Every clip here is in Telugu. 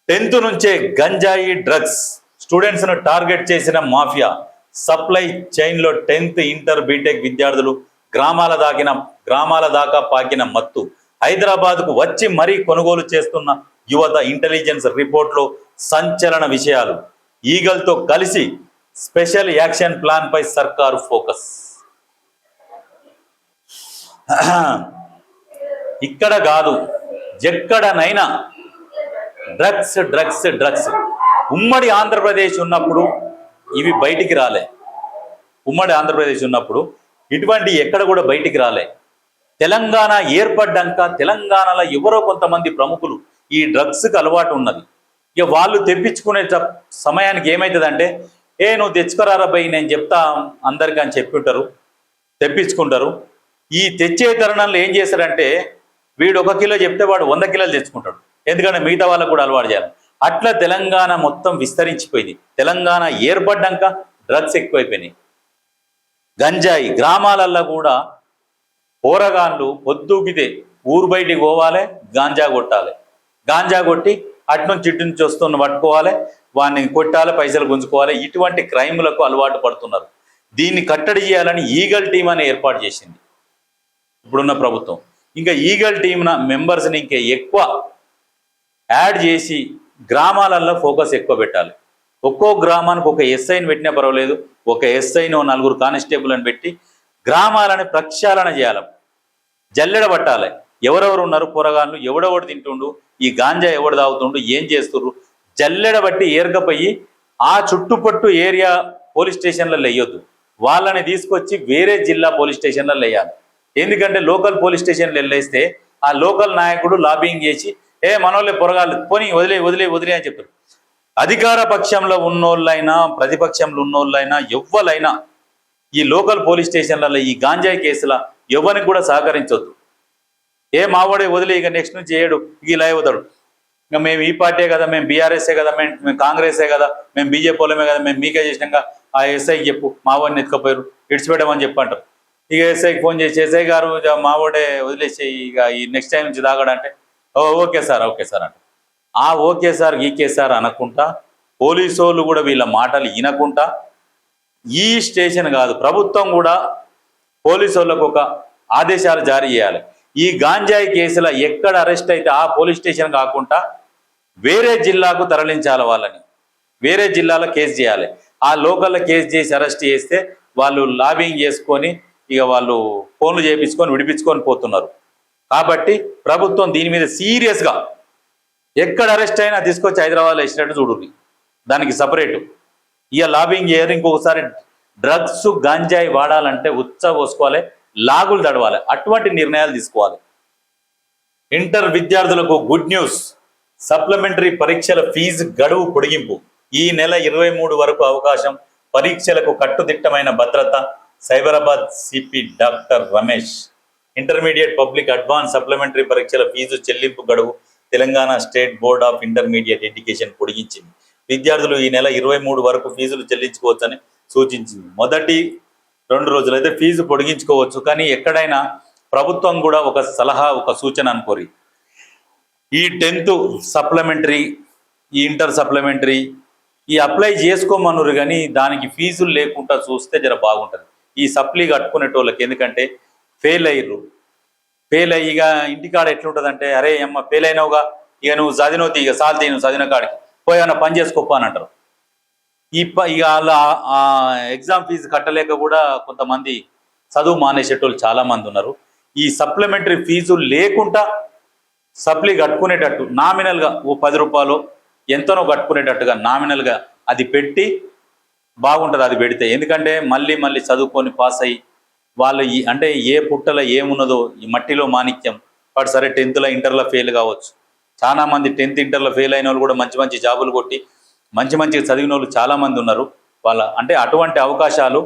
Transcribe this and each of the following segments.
10th నుంచే గంజాయి డ్రగ్స్ స్టూడెంట్స్ను టార్గెట్ చేసిన మాఫియా. సప్లై చైన్లో 10th ఇంటర్ బీటెక్ విద్యార్థులు గ్రామాల దాకా పాకిన మత్తు. హైదరాబాద్కు వచ్చి మరీ కొనుగోలు చేస్తున్న యువత. ఇంటెలిజెన్స్ రిపోర్ట్లో సంచలన విషయాలు. ఈగల్తో కలిసి స్పెషల్ యాక్షన్ ప్లాన్ పై సర్కారు ఫోకస్. ఇక్కడ కాదు ఎక్కడనైనా డ్రగ్స్ డ్రగ్స్ డ్రగ్స్. ఉమ్మడి ఆంధ్రప్రదేశ్ ఉన్నప్పుడు ఇవి బయటికి రాలే. ఉమ్మడి ఆంధ్రప్రదేశ్ ఉన్నప్పుడు ఇటువంటి ఎక్కడ కూడా బయటికి రాలే. తెలంగాణ ఏర్పడ్డాక తెలంగాణలో ఎవరో కొంతమంది ప్రముఖులు ఈ డ్రగ్స్కి అలవాటు ఉన్నది. ఇక వాళ్ళు తెప్పించుకునే సమయానికి ఏమవుతుందంటే, నువ్వు తెచ్చుకోరారా బై, నేను చెప్తా అందరికీ అని చెప్పుంటారు, తెప్పించుకుంటారు. ఈ తెచ్చే తరుణంలో ఏం చేస్తారంటే, వీడు 1 కిలో చెప్తే వాడు 100 కిలోలు తెచ్చుకుంటాడు. ఎందుకంటే మిగతా వాళ్ళకు కూడా అలవాటు చేయాలి. అట్లా తెలంగాణ మొత్తం విస్తరించిపోయింది. తెలంగాణ ఏర్పడ్డాక డ్రగ్స్ ఎక్కువైపోయినాయి. గంజాయి గ్రామాలల్లో కూడా పోరగాళ్ళు పొద్దుకితే ఊరు బయటికి పోవాలి, గాంజా కొట్టాలి. గాంజా కొట్టి అట్నుంచి ఇటు నుంచి వస్తున్న పట్టుకోవాలి, వాడిని కొట్టాలి, పైసలు గుంజుకోవాలి. ఇటువంటి క్రైములకు అలవాటు పడుతున్నారు. దీన్ని కట్టడి చేయాలని ఈగల్ టీం అని ఏర్పాటు చేసింది ఇప్పుడున్న ప్రభుత్వం. ఇంకా ఈగల్ టీం మెంబర్స్ని ఇంకా ఎక్కువ యాడ్ చేసి గ్రామాలలో ఫోకస్ ఎక్కువ పెట్టాలి. ఒక్కో గ్రామానికి ఒక ఎస్ఐని పెట్టినా పర్వాలేదు, ఒక ఎస్ఐని 4 కానిస్టేబుల్ అని పెట్టి గ్రామాలని ప్రక్షాళన చేయాలి, జల్లెడ పట్టాలి. ఎవరెవరు ఉన్నారు పోరగాళ్ళు, ఎవడెవడు తింటుండు, ఈ గాంజా ఎవడు తాగుతుండు, ఏం చేస్తుర్రు, జల్లెడ బట్టి ఏర్గపోయి ఆ చుట్టుపట్టు ఏరియా పోలీస్ స్టేషన్లలో వేయొద్దు. వాళ్ళని తీసుకొచ్చి వేరే జిల్లా పోలీస్ స్టేషన్లలో వేయాలి. ఎందుకంటే లోకల్ పోలీస్ స్టేషన్లు వెళ్ళేస్తే ఆ లోకల్ నాయకుడు లాబింగ్ చేసి మనోళ్ళే పొరగాళ్ళు పోనీ వదిలే అని చెప్తారు. అధికార పక్షంలో ఉన్నోళ్ళైనా ప్రతిపక్షంలో ఉన్నోళ్ళైనా ఎవ్వరైనా ఈ లోకల్ పోలీస్ స్టేషన్లలో ఈ గాంజాయి కేసుల ఎవరికి కూడా సహకరించొద్దు. మావాడే వదిలే, ఇక నెక్స్ట్ నుంచి చేయడు, ఇలా అవుతాడు. ఇంకా మేము ఈ పార్టీ కదా, మేము బీఆర్ఎస్ఏ కదా, మేము కాంగ్రెసే కదా, మేము బీజేపీ వాళ్ళమే కదా, మేము మీకే చేసినాక ఆ ఎస్ఐకి చెప్పు మావాడిని ఎత్తుకపోయారు విడిచిపెట్టమని చెప్పంటారు. ఇక ఎస్ఐకి ఫోన్ చేసి, ఎస్ఐ గారు మావాడే వదిలేసి ఇక ఈ నెక్స్ట్ టైం నుంచి తాగడంటే ఓకే సార్ అంట. ఓకే సార్ గీకే సార్ అనకుండా పోలీసు వాళ్ళు కూడా వీళ్ళ మాటలు వినకుండా, ఈ స్టేషన్ కాదు ప్రభుత్వం కూడా పోలీసు వాళ్ళకు ఒక ఆదేశాలు జారీ చేయాలి. ఈ గాంజాయి కేసులో ఎక్కడ అరెస్ట్ అయితే ఆ పోలీస్ స్టేషన్ కాకుండా వేరే జిల్లాకు తరలించాలి. వాళ్ళని వేరే జిల్లాలో కేసు చేయాలి. ఆ లోకల్లో కేసు చేసి అరెస్ట్ చేస్తే వాళ్ళు లాబింగ్ చేసుకొని ఇక వాళ్ళు ఫోన్లు చేయించుకొని విడిపించుకొని పోతున్నారు. కాబట్టి ప్రభుత్వం దీని మీద సీరియస్గా ఎక్కడ అరెస్ట్ అయినా తీసుకొచ్చి హైదరాబాద్లో ఇచ్చినట్టు చూడండి. దానికి సపరేటు ఇక లాబింగ్ చేయరు. ఇంకొకసారి డ్రగ్స్ గాంజాయి వాడాలంటే పోసుకోవాలి, లాగులు తడవాలి. అటువంటి నిర్ణయాలు తీసుకోవాలి. ఇంటర్ విద్యార్థులకు గుడ్ న్యూస్. సప్లిమెంటరీ పరీక్షల ఫీజు గడువు పొడిగింపు. ఈ నెల 23 వరకు అవకాశం. పరీక్షలకు కట్టుదిట్టమైన భద్రత. Cyberabad CP doctor Ramesh. Intermediate public advance supplementary పరీక్షల ఫీజు చెల్లింపు గడువు Telangana state board of intermediate education పొడిగించింది. విద్యార్థులు ఈ నెల 23 వరకు ఫీజులు చెల్లించుకోవచ్చని సూచించింది. మొదటి 2 రోజులైతే ఫీజు పొడిగించుకోవచ్చు. కానీ ఎక్కడైనా ప్రభుత్వం కూడా ఒక సలహా, ఒక సూచన అనుకోరి. ఈ 10th సప్లిమెంటరీ, ఈ ఇంటర్ సప్లిమెంటరీ ఈ అప్లై చేసుకోమన్నారు, కానీ దానికి ఫీజులు లేకుండా చూస్తే జర బాగుంటుంది. ఈ సప్లీ కట్టుకునేటోళ్ళకి, ఎందుకంటే ఫెయిల్ అయ్యిగా ఇంటికాడ ఎట్లుంటుందంటే, అరే అమ్మ ఫెయిల్ అయినావుగా, ఇక నువ్వు చదివినవుతి, ఇక సాల్తీ నువ్వు చదివిన కాడికి పోయేమన్నా పని చేసుకోపా అని అంటారు. ఇక వాళ్ళ ఎగ్జామ్ ఫీజు కట్టలేక కూడా కొంతమంది చదువు మానేసేటోళ్ళు చాలామంది ఉన్నారు. ఈ సప్లిమెంటరీ ఫీజు లేకుండా సప్లీ కట్టుకునేటట్టు నామినల్గా ఓ 10 రూపాయలు ఎంతనో కట్టుకునేటట్టుగా నామినల్గా అది పెట్టి బాగుంటుంది. అది పెడితే ఎందుకంటే మళ్ళీ చదువుకొని పాస్ అయ్యి వాళ్ళు అంటే ఏ పుట్టలో ఏమున్నదో ఈ మట్టిలో మాణిక్యం. వాడు సరే 10th ఇంటర్లో ఫెయిల్ కావచ్చు. చాలామంది 10th ఇంటర్లో ఫెయిల్ అయిన వాళ్ళు కూడా మంచి జాబులు కొట్టి మంచిగా చదివిన వాళ్ళు చాలామంది ఉన్నారు. వాళ్ళ అంటే అటువంటి అవకాశాలు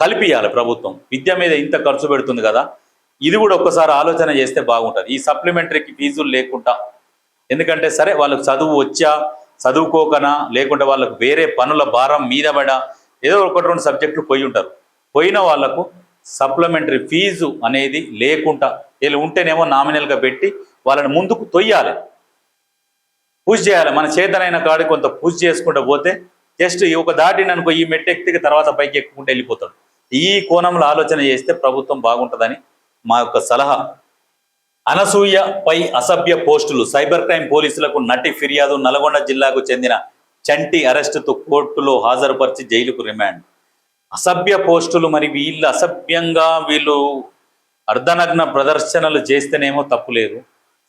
కల్పియాలి ప్రభుత్వం. విద్య మీద ఇంత ఖర్చు పెడుతుంది కదా, ఇది కూడా ఒక్కసారి ఆలోచన చేస్తే బాగుంటుంది. ఈ సప్లిమెంటరీకి ఫీజులు లేకుండా, ఎందుకంటే సరే వాళ్ళకు చదువు వచ్చా చదువుకోకనా, లేకుంటే వాళ్ళకు వేరే పనుల భారం మీద పడా ఏదో 1-2 సబ్జెక్టులు పోయి ఉంటారు. పోయిన వాళ్లకు సప్లిమెంటరీ ఫీజు అనేది లేకుండా వీళ్ళు ఉంటేనేమో నామినల్గా పెట్టి వాళ్ళని ముందుకు తొయ్యాలి. పుష్ చేయాలి, మన చేతనైన కాడి కొంత పుష్ చేసుకుంటూ పోతే జస్ట్ ఒక దాటిని అనుకో, ఈ మెట్టు ఎక్కితే తర్వాత పైకి ఎక్కుకుంటూ వెళ్ళిపోతాడు. ఈ కోణంలో ఆలోచన చేస్తే ప్రభుత్వం బాగుంటుందని మా యొక్క సలహా. అనసూయపై అసభ్య పోస్టులు, సైబర్ క్రైమ్ పోలీసులకు నటి ఫిర్యాదు. నల్గొండ జిల్లాకు చెందిన చంటి అరెస్టుతో కోర్టులో హాజరుపరిచి జైలుకు రిమాండ్. అసభ్య పోస్టులు, మరి వీళ్ళు అసభ్యంగా వీళ్ళు అర్ధనగ్న ప్రదర్శనలు చేస్తేనేమో తప్పు లేదు,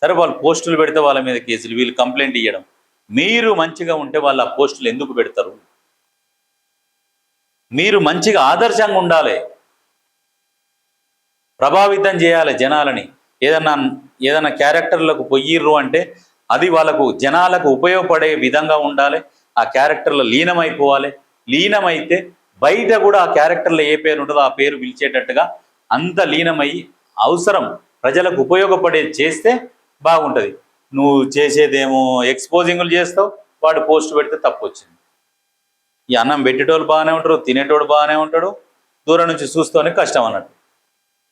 సరే వాళ్ళు పోస్టులు పెడితే వాళ్ళ మీద కేసులు, వీళ్ళు కంప్లైంట్ ఇవ్వడం. మీరు మంచిగా ఉంటే వాళ్ళు ఆ పోస్టులు ఎందుకు పెడతారు? మీరు మంచిగా ఆదర్శంగా ఉండాలి, ప్రభావితం చేయాలి జనాలని. ఏదైనా క్యారెక్టర్లకు పొయ్యిర్రు అంటే అది వాళ్ళకు జనాలకు ఉపయోగపడే విధంగా ఉండాలి, ఆ క్యారెక్టర్లో లీనమైపోవాలి. లీనమైతే బయట కూడా ఆ క్యారెక్టర్లో ఏ పేరు ఉంటుందో ఆ పేరు పిలిచేటట్టుగా అంత లీనమయ్యి అవసరం ప్రజలకు ఉపయోగపడేది చేస్తే బాగుంటుంది. నువ్వు చేసేదేమో ఎక్స్పోజింగ్లు చేస్తావు, వాడు పోస్ట్ పెడితే తప్పు వచ్చింది. ఈ అన్నం పెట్టేటోళ్ళు బాగానే ఉంటారు, తినేటోడు బాగానే ఉంటాడు, దూరం నుంచి చూస్తూనే కష్టం అన్నట్టు.